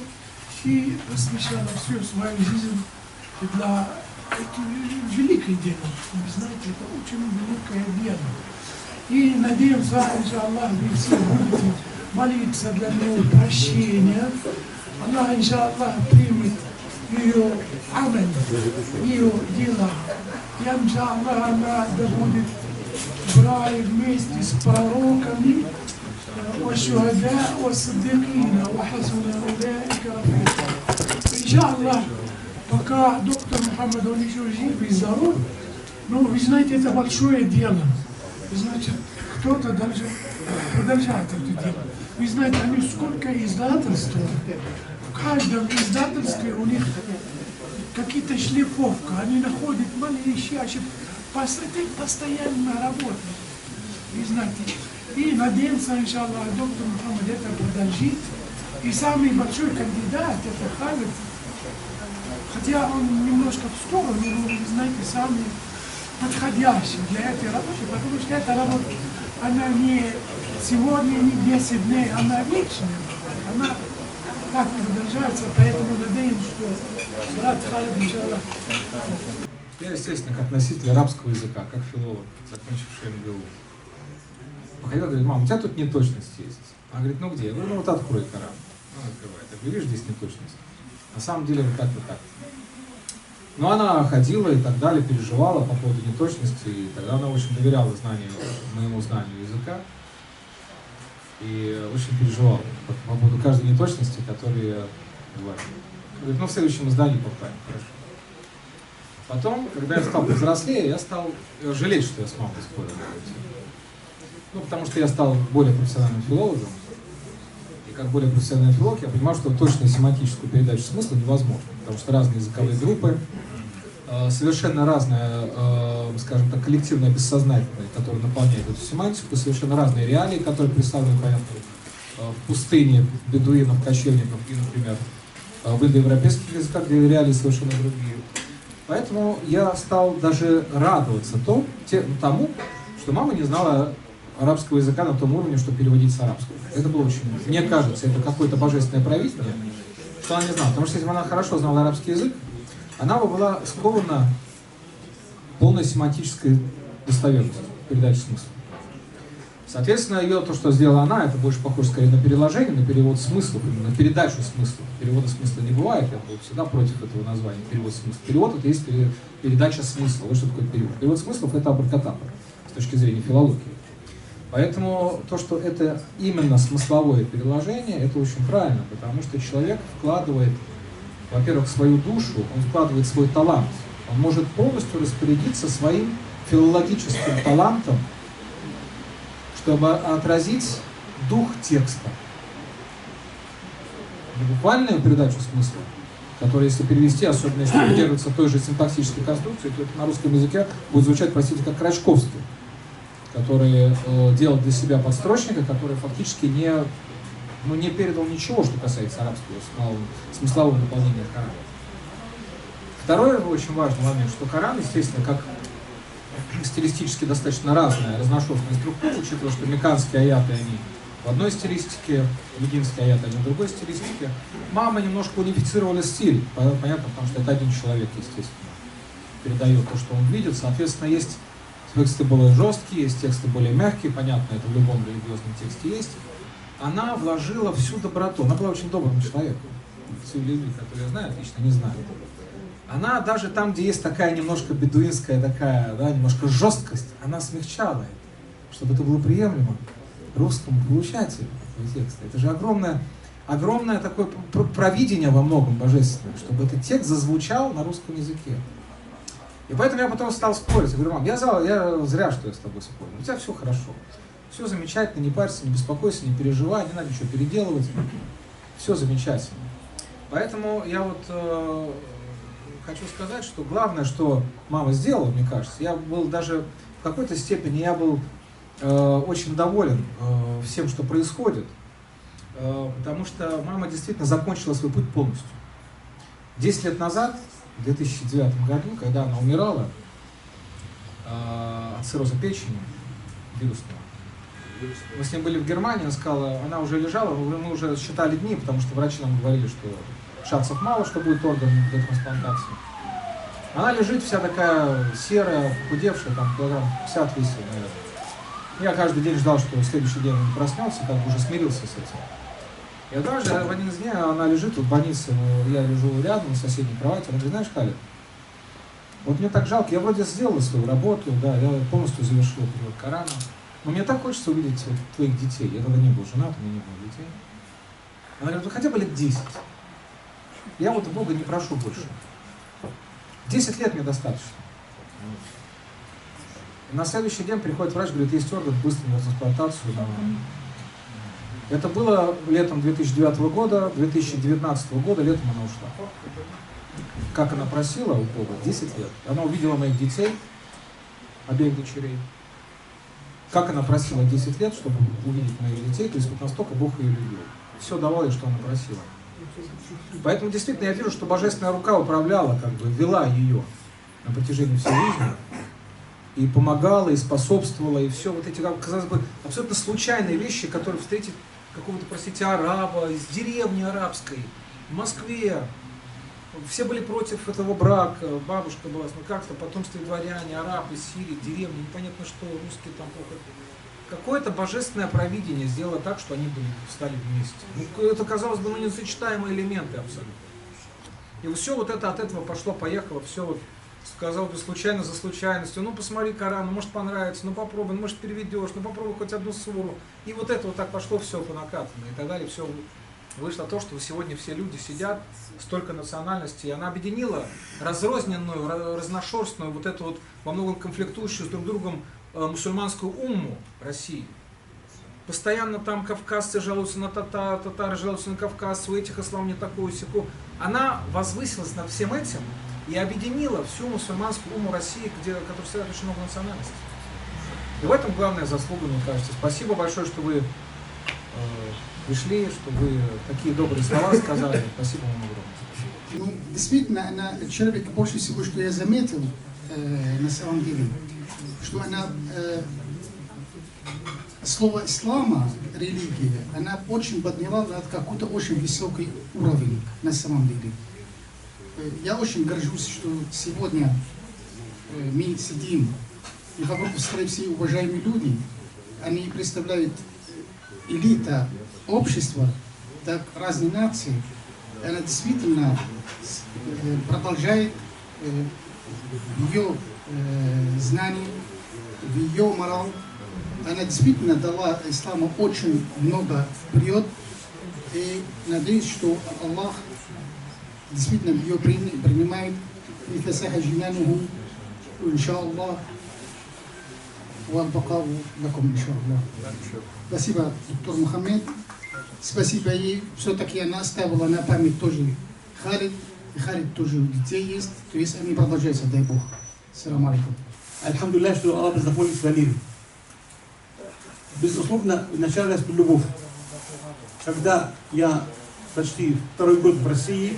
и посвящала всю свою жизнь для великого дела. Вы знаете, это очень великое дело. И надеемся, иншаллах, вы все будете молиться для него прощения. Аллах, иншаллах, примет ее амель, ее дела. И, иншаллах, она да будет в рае вместе с пророками, والشهداء والصديقين وحسن أولئك رفيقا. Иншаллах, пока доктор Мухаммад, он еще жив и здоров, но вы знаете, это большое дело. Значит, кто-то даже продолжает это дело. Вы знаете, они сколько издательств, в каждом издательстве у них какие-то шлифовка, они находят малейшие ошибки, постоянно работают. Вы знаете, и надеемся, иншаллах, доктор Мухаммад это продолжит. И самый большой кандидат это Халид, хотя он немножко в сторону, но вы знаете, самый подходящим для этой работы, потому что эта работа, она не сегодня, не 10 дней, она вечная, она так продолжается, поэтому надеюсь, что брат Халид, иншаллах. Я, естественно, как носитель арабского языка, как филолог, закончивший МГУ, походил, говорит: мам, у тебя тут неточность есть. Она говорит: ну где? Я говорю: ну вот открой Коран. Она открывает. Я говорю: видишь, здесь неточность. На самом деле вот так, вот так. Но она ходила и так далее, переживала по поводу неточности, и тогда она очень доверяла моему знанию языка. И очень переживала по поводу каждой неточности, которые бывают. Говорит: ну в следующем издании поправим, хорошо. Потом, когда я стал повзрослее, я стал жалеть, что я с мамой спорил. Ну, потому что я стал более профессиональным филологом. И как более профессиональный филолог я понимал, что точную семантическую передачу смысла невозможно. Потому что разные языковые группы, совершенно разное, скажем так, коллективное бессознательное, которое наполняет эту семантику, совершенно разные реалии, которые представлены, понятно, в пустыне бедуинов, кочевников и, например, в индоевропейских языках, где реалии совершенно другие. Поэтому я стал даже радоваться тому, что мама не знала арабского языка на том уровне, чтобы переводить с арабского. Это было очень, мне кажется, это какое-то божественное правительство, что она не знала. Потому что если бы она хорошо знала арабский язык, она бы была скована полной семантической достоверностью, передачи смысла. Соответственно, ее то, что сделала она, это больше похоже скорее на переложение, на перевод смыслов, именно на передачу смысла. Перевода смысла не бывает, я был всегда против этого названия, перевод смысла. Перевод — это есть передача смысла. Вот что такое перевод. Перевод смыслов — это абракадабра с точки зрения филологии. Поэтому то, что это именно смысловое переложение, это очень правильно, потому что человек вкладывает, во-первых, свою душу, он вкладывает свой талант. Он может полностью распорядиться своим филологическим талантом, чтобы отразить дух текста. Не буквальную передачу смысла, которая, если перевести, особенно если придерживаться той же синтаксической конструкции, то это на русском языке будет звучать, простите, как Крачковский, который делал для себя подстрочника, который фактически не передал ничего, что касается арабского смыслового наполнения Корана. Второй очень важный момент, что Коран, естественно, как стилистически достаточно разная, разношерстная структура, учитывая, что мекканские аяты, они в одной стилистике, мединские аяты, они в другой стилистике. Мама немножко унифицировала стиль, понятно, потому что это один человек, естественно, передает то, что он видит. Соответственно, есть тексты более жесткие, есть тексты более мягкие, понятно, это в любом религиозном тексте есть. Она вложила всю доброту, она была очень добрым человеком. Все люди, которые я знаю, отлично не знают. Она даже там, где есть такая немножко бедуинская, такая, да, немножко жесткость, она смягчала это, чтобы это было приемлемо русскому получателю этого текста. Это же огромное такое провидение во многом божественное, чтобы этот текст зазвучал на русском языке. И поэтому я потом стал спорить. Я говорю: мам, я зря, что я с тобой спорю. У тебя все хорошо. Все замечательно, не парься, не беспокойся, не переживай, не надо ничего переделывать. Все замечательно. Поэтому я вот хочу сказать, что главное, что мама сделала, мне кажется, я был даже в какой-то степени, я был очень доволен всем, что происходит, потому что мама действительно закончила свой путь полностью. 10 лет назад, в 2009 году, когда она умирала от цирроза печени вирусного, мы с ней были в Германии, она сказала, она уже лежала, мы уже считали дни, потому что врачи нам говорили, что шансов мало, что будет орган для трансплантации. Она лежит вся такая серая, похудевшая, там килограмм 50 весила, наверное. Я каждый день ждал, что в следующий день он проснется, как бы уже смирился с этим. И однажды в один из дней она лежит в больнице, я лежу рядом, в соседней кровати, она говорит: знаешь, Халид, вот мне так жалко, я вроде сделала свою работу, да, я полностью завершила перевод Корана, но мне так хочется увидеть вот твоих детей. Я тогда не был женат, у меня не было детей. Она говорит: ну хотя бы лет 10. Я вот Бога не прошу больше. 10 лет мне достаточно. И на следующий день приходит врач, говорит: есть орган, быстро на трансплантацию. Это было летом 2009 года, 2019 года, летом она ушла. Как она просила у Бога? 10 лет. Она увидела моих детей, обеих дочерей. Как она просила 10 лет, чтобы увидеть моих детей, то есть вот настолько Бог ее любил. Все давал ей, что она просила. Поэтому действительно я вижу, что божественная рука управляла, как бы вела ее на протяжении всей жизни. и помогала, и способствовала, и все вот эти, казалось бы, абсолютно случайные вещи, которые встретить какого-то, простите, араба из деревни арабской в Москве. Все были против этого брака, бабушка была, ну как-то, потомственные дворяне, арабы, Сирии, деревни, непонятно что, русские там плохо. Какое-то божественное провидение сделало так, что они стали вместе. Ну, это, казалось бы, несочетаемые элементы абсолютно. И все вот это от этого пошло-поехало, все вот, сказал бы, случайно за случайностью. Ну, посмотри Коран, ну, может понравится, ну, попробуй, ну, может, переведешь, ну, попробуй хоть одну суру. И вот это вот так пошло все по накатанной. И так далее, все вышло то, что сегодня все люди сидят, столько национальностей. И она объединила разрозненную, разношерстную, вот эту вот во многом конфликтующую с друг другом мусульманскую умму России. Постоянно там кавказцы жалуются на татары жалуются на кавказцев, у этих ислам не такой, сякой. Она возвысилась над всем этим и объединила всю мусульманскую умму России, которая состоит очень много национальностей. И в этом главная заслуга, мне кажется. Спасибо большое, что вы пришли, что вы такие добрые слова сказали. Спасибо вам огромное. Ну, действительно, она человек, больше всего, что я заметил, на самом деле, что она, слово ислама, религия, она очень подняла на какой-то очень высокий уровень, на самом деле. Я очень горжусь, что сегодня мы сидим, и вокруг стоят все уважаемые люди, они представляют элита общества, так разные нации. Она действительно продолжает ее знания, в ее морал. Она действительно дала исламу очень много вперед. И надеюсь, что Аллах действительно ее принимает. Иншаллах. Спасибо, доктор Мухаммед. Спасибо ей. Все-таки она оставила на память тоже Халид. И Халид тоже у детей есть. То есть они продолжаются, дай Бог. Ассаламу алейкум. Альхамдулилля, что Аллах нас находит в мире. Безусловно, началась любовь. Когда я почти второй год в России,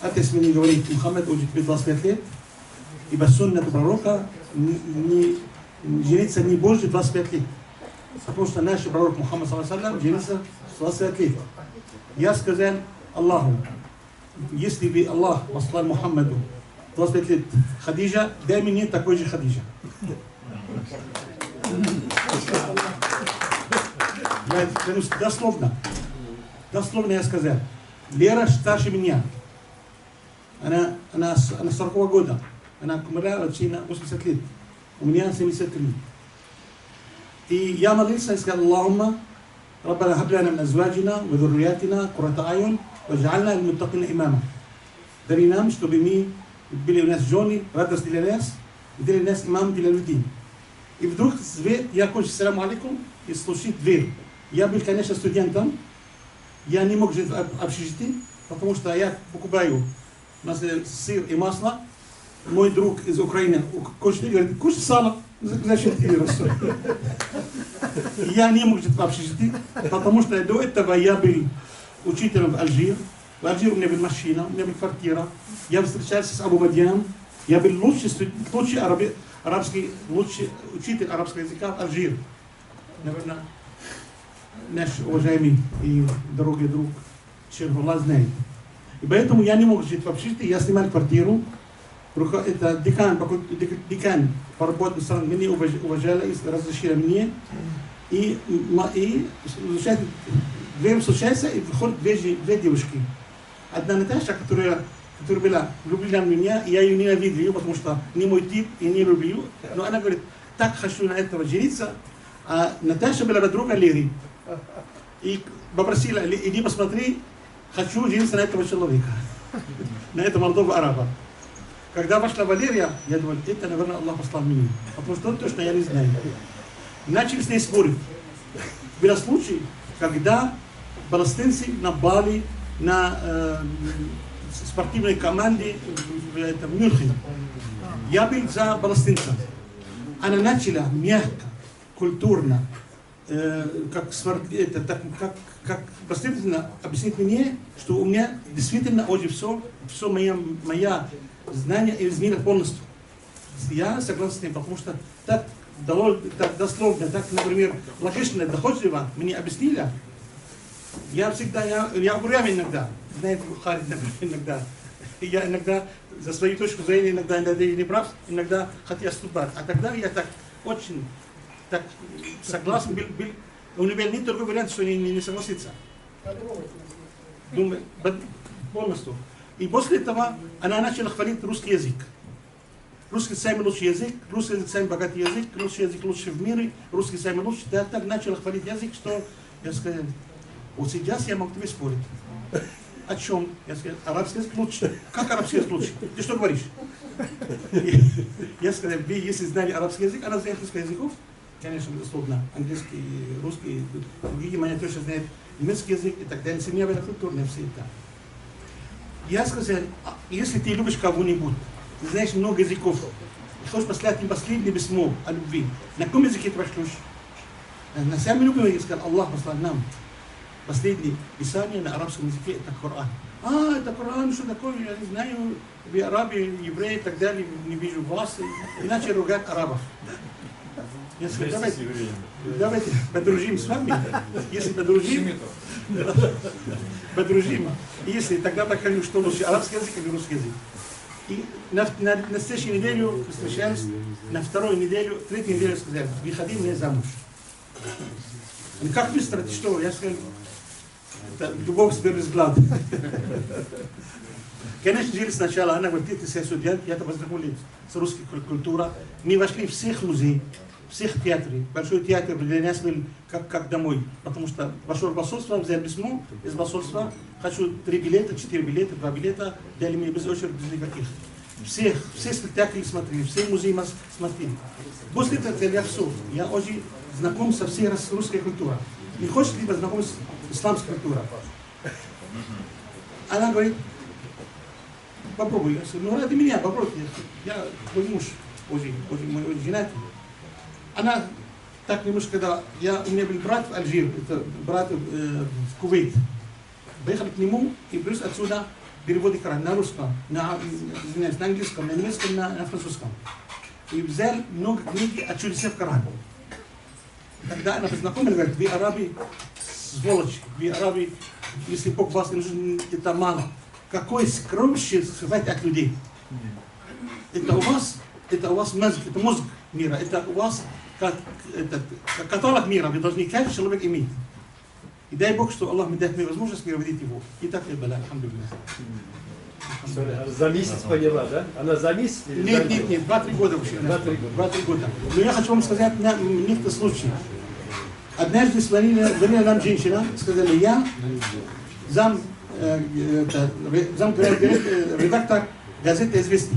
отец мне говорит: Мухаммед, уже тебе 25 лет, ибо суннату пророка жениться не больше 25 лет. Потому что наш пророк Мухаммад ﷺ женился в 25 лет. Я сказал Аллаху: если бы Аллах послал Мухаммаду 25 лет Хадиджа, дай мне такой же Хадиджа. Я клянусь, дословно я сказал: Лера старше меня. Она 40 года. Она умерла вообще на 80 лет. У меня 73. И я молился и сказал: Аллахумма, Раббана хаб лана мин азваджина ва зурриятина куррата а'юн вадж'ална лилмуттақина имама. Дари нам, чтобы мы были у нас жены, радость для нас, и для нас имам для людей. И вдруг свет, я кончил саламу алейкум, и слушает дверь. Я был, конечно, студентом, я не мог жить в общежитии, потому что я покупаю у нас сыр и масло. Мой друг из Украины кушает, говорит: кушай сало. Зачем ты растешь? Я не мог жить в общежитии, потому что до этого я был учителем в Алжире. В Алжире у меня была машина, у меня была квартира. Я встречался с Абу Мадьяном. Я был лучший учитель арабского языка в Алжире. Наверное, наш уважаемый и дорогой друг Шерхулла знает. И поэтому я не мог жить в общежитии. Я снимал квартиру. Это декан по работе меня уважала и разрешила мне. И дверь случается, и выходят две девушки. Одна Наташа, которая была влюблена в меня, и я ее ненавидел, потому что не мой тип и не люблю. Но она говорит: так хочу на этого жениться. А Наташа была подруга Леры. И попросила: иди посмотри, хочу жениться на этого человека, на этого молодого араба. Когда вошла Валерия, я думал: это, наверное, Аллах послал меня. Потому что точно я не знаю. Начали с ней спорить. Был случай, когда палестинцы напали на спортивной команде в Мюнхене. Я был за палестинцев. Она начала мягко, культурно, как последовательно объяснить мне, что у меня действительно очень все моя знание изменило полностью. Я согласен с ним, потому что так дословно, так, например, логично, доходчиво мне объяснили. Я всегда, я упрям иногда, знаете, Харид, например, иногда. Я иногда за свою точку зрения, иногда не прав, иногда хотел отступать. А тогда я так очень так согласен был. У него нет другого варианта, что не согласиться. Думаю, полностью. И после этого она начала хвалить русский язык. Русский самый лучший язык, русский язык самый богатый язык, русский язык лучший в мире, русский самый лучший. Я так начала хвалить язык, что я сказал, вот сейчас я могу тебе спорить. О чем? Я сказал, арабский язык лучше. Как арабский язык лучше? Ты что говоришь? Я сказал, вы если знали арабский язык, она знает несколько языков, конечно, безусловно, английский, русский, другие мои тоже знают немецкий язык и так далее. Семья культурная, все это. Я сказал, если ты любишь кого-нибудь, ты знаешь много языков, и хочешь послать им последнее письмо о любви, на каком языке ты пошлешь? На самом любимом я сказал, Аллах послал нам последнее писание на арабском языке, это Коран. Это Коран, что такое, я не знаю, вы арабы, евреи и так далее, не вижу вас, иначе ругать арабов. Я сказал, давайте подружим с вами, если подружим, если тогда покажу, что лучше, арабский язык или русский язык. И на следующей неделю встречаемся, на вторую неделю, третью неделю сказали, выходи мне замуж. Ну как быстро, ты что? Я сказал, это любовь с первого взгляда. Конечно, жили сначала, она говорит, ты студент, я познакомились с русской культурой. Мы вошли в всех музеев, всех театров. Большой театр для нас был как домой. Потому что вошел в посольство, взял письмо из посольства, хочу 3 билета, 4 билета, 2 билета, дали мне без очереди, без никаких. Все спектакли смотрели, все музеи смотрели. После этого я все. Я очень знаком со всей русской культурой. Не хочешь либо знакомиться с исламской культурой? Она говорит, попробуй. Я говорю, ну ради меня попробуй. Я мой муж, очень женатый. Она так немножко, когда у меня был брат в Алжир, это брат в Кувейт. Поехали к нему и плюс отсюда переводы Корана на русском, на английском, на немецком, на французском. И взял много книг от чудес в Коране. Тогда она познакомила, говорит, вы арабы, сволочи, вы арабы, если Бог вас не нужен, это мало. Какой скромище скрывать от людей. Это у вас мозг, это мозг мира, это у вас как каталог мира, вы должны каждый человек иметь. И дай Бог, что Аллах мне дает мне возможность переводить его. И так я была, алхамдулиллах. За месяц поняла, да? Она за месяц? Нет, 2-3 года вообще. 2-3 года. Но я хочу вам сказать некоторые случаи. Однажды звонила нам женщина, сказали, я редактор газеты «Известий».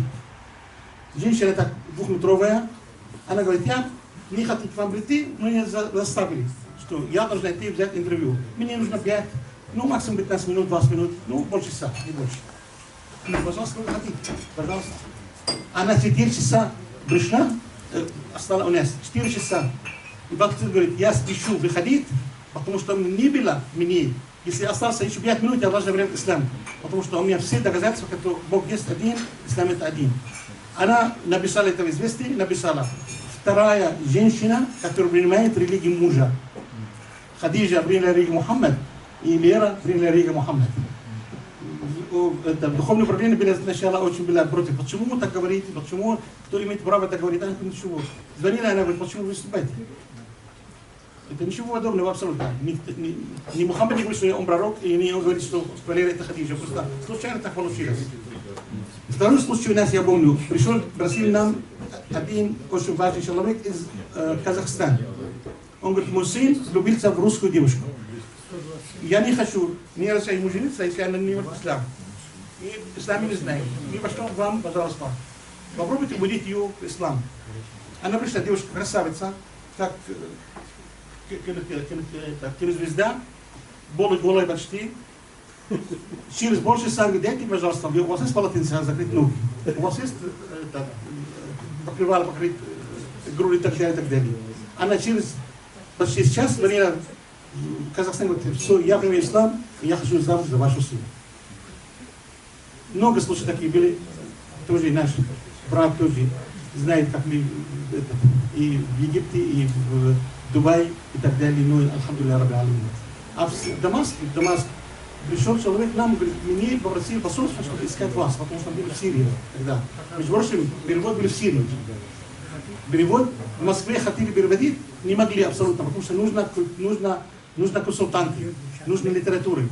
Женщина так двухметровая, она говорит, я не хочу к вам прийти, но меня заставили, что я должна идти взять интервью. Мне нужно 5, ну максимум 15 минут, 20 минут, ну больше часа, не больше. Ну, пожалуйста, вы хотите, пожалуйста. Она 4 часа пришла, осталась у нас 4 часа. И бабушка говорит, я спешу выходить, потому что не было мне. Если остался еще 5 минут, я должна говорить ислам. Потому что у меня все доказательства, что Бог есть один, ислам это один. Она написала это в известии, написала, вторая женщина, которая принимает религию мужа. Хадиджа приняла религию Мухаммад, и Лера приняла религию Мухаммад. Духовное управление было сначала очень против. Почему так говорите? Почему? Кто имеет право так говорить? Она говорит, ничего. Звонила, она говорит, почему вы выступаете? Это ничего подобного абсолютно. Не Мухаммад не говорит, что он пророк, и не он говорит, что Валера это Хадиджа. Просто случайно так получилось. Второй случай у нас, я помню, пришел, просил нам один очень важный человек из Казахстана. Он говорит, мой сын влюбился в русскую девушку. Я не хочу, не разрешаю ему жениться, если она не в ислам. И ислам не знает. И пошло вам, пожалуйста, попробуйте убедить ее в ислам. Она пришла, девушка красавица, как телезвезда, голая почти. Через больше часа говорит, дайте, пожалуйста, у вас есть полотенце закрыть ноги, у вас есть покрывало покрыть грудь и так далее. Она через почти час звонила в Казахстан, говорит, все, я принял ислам, и я хочу замуж за вашу сына. Много случаев такие были, тоже и наш брат тоже. знает, как мы и в Египте, и в Дубае, и так далее, ну, альхамдулилля, рабби алямин. А в Дамаск пришел человек нам, говорит, мне попросили посольство, чтобы искать вас, потому что мы были в Сирии тогда. Между прочим, перевод были в Сирии. Перевод в Москве хотели переводить, не могли абсолютно, потому что нужно консультанты, нужно литературы.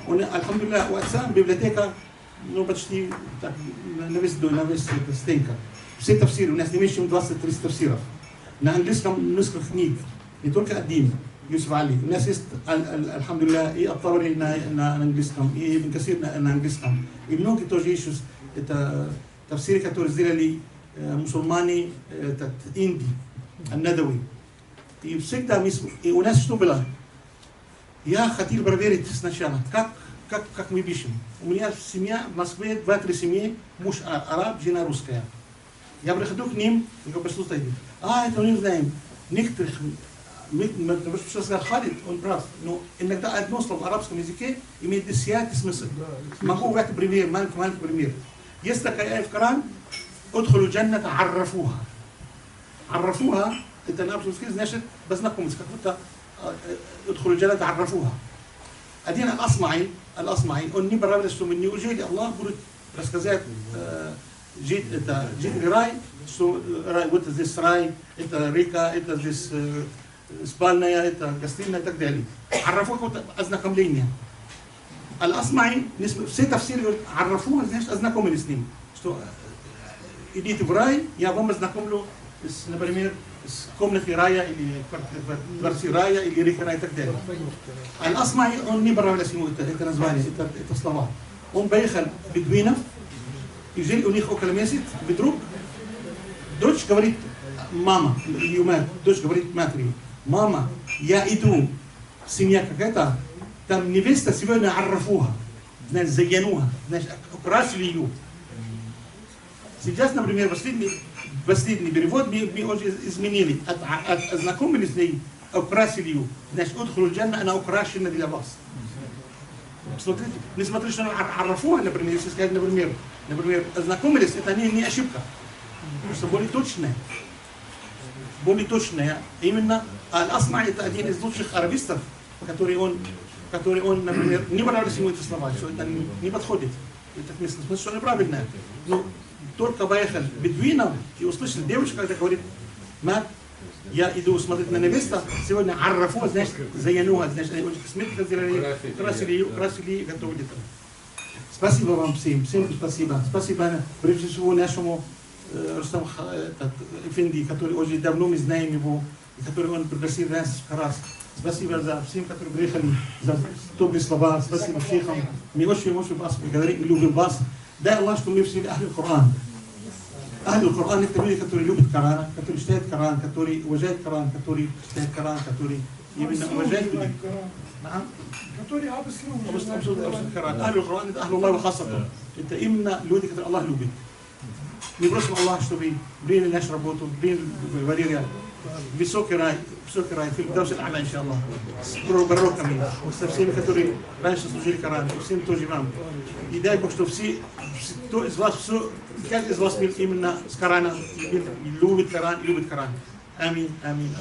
Альхамдулилля, у отца библиотека, ну, почти так, на весь стенка. Все тафсиры, у нас не меньше, чем 20-30 тафсиров. На английском несколько книг, не только один, Юсуф Али. У нас есть, альхамдулилля, и Ат-Табари на английском, и Ибн Касир на английском. И многие тоже еще, это тафсиры, которые сделали мусульмане, этот Индии, Ан-Надауи. И всегда, и у нас что было? Я хотел проверить сначала, как мы пишем. У меня семья в Москве, 2-3 семьи, муж араб, жена русская. Я прихожу к ним и говорю, послушайте, это мы не знаем. Некоторых, что сказал Халид, он прав, но иногда одно слово в арабском языке имеет десятый смысл. Могу в этом пример, маленький пример. Есть такая в Коран, «Удхулу джанната аррафуха». Аррафуха, это на арабском языке значит познакомиться, как будто «Удхулу джанната аррафуха». Один Ал-Асмаи, он не понравился, что мы не ужили, Аллах будет рассказать, жить в рай, что вот здесь рай, это река, это здесь спальная, это гостиная и так далее. Аррафуха это ознакомление. Ал-Асмаи, все тафсиры говорят, аррафуха, значит, ознакомились с ним. Что идите в рай, я вам ознакомлю, например, с комнатой рая, или квартирой рая, или река рая и так далее. Ал-Асмаи, он не понравилось ему это название, это слова. Он поехал в бедуинов, и жили у них около месяца, вдруг дочь говорит, мама, дочь говорит матери, мама, я иду, семья какая-то, там невеста сегодня аррафуха, значит, заянуха, значит, украсили ее. Сейчас, например, последний перевод мы уже изменили, ознакомились с ней, украсили ее, значит, удхулу джанна, она украшена для вас. Смотрите, несмотря что аррафуха, например, если сказать, например, ознакомились, это не ошибка, просто более точная. Именно Аль-Асма это один из лучших арабистов, который он, например, не понравились ему эти слова, что это не подходит. Это место, что неправильное. Но только поехал бедуином и услышал девушку, когда говорит, мать, я иду смотреть на невесту, сегодня аррафу, значит, заянуха, значит, они очень косметика сделали, красили и готовили там. Спасибо вам всем спасибо. Спасибо, прежде всего, нашему Рустам Эфенди, который уже давно мы знаем его, и который он пригласил нас раз. Спасибо за всем, которые приехали, за добрые слова. Спасибо шейхам. Мы очень вас благодарим и любим вас. Дай Аллах, что мы все Ахли Коран. Ахли Коран это люди, которые любят Коран, которые читают Коран, которые уважают Коран, которые читают Коран, которые именно уважают людей. Которые обслуживают Коран. Ахли Коран это Ахли Аллах хасата. Это именно люди, которые Аллах любит. Мы просим Аллах, чтобы приняли нашу работу, приняли Валерия. Высокий рай, Фирдавс аль-А'ля, иншаллах, с пророками, со всеми, которые раньше служили Коран, всем тоже вам. И дай Бог, что кто из вас, каждый из вас именно с Корана, любит Коран. Аминь.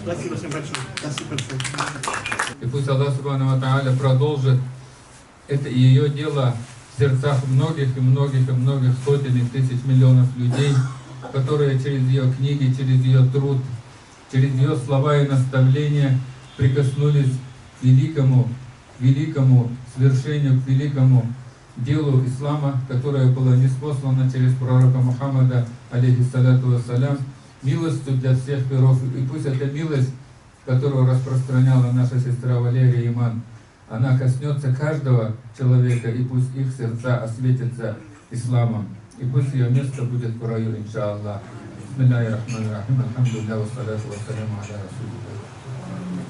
Спасибо всем большое. Спасибо большое. И пусть Аллах Субхану ва Тааля продолжит это ее дело в сердцах многих сотен и тысяч миллионов людей, которые через ее книги, через ее труд, через ее слова и наставления прикоснулись к великому свершению, к великому делу ислама, которое было ниспослано через пророка Мухаммада, алейхиссалату вассалям, милостью для всех миров. И пусть эта милость, которую распространяла наша сестра Валерия Иман, она коснется каждого человека, и пусть их сердца осветятся исламом. И пусть ее место будет в раю, иншаллах. بسم الله الرحمن الرحيم الحمد لله والصلاة والسلام على رسول الله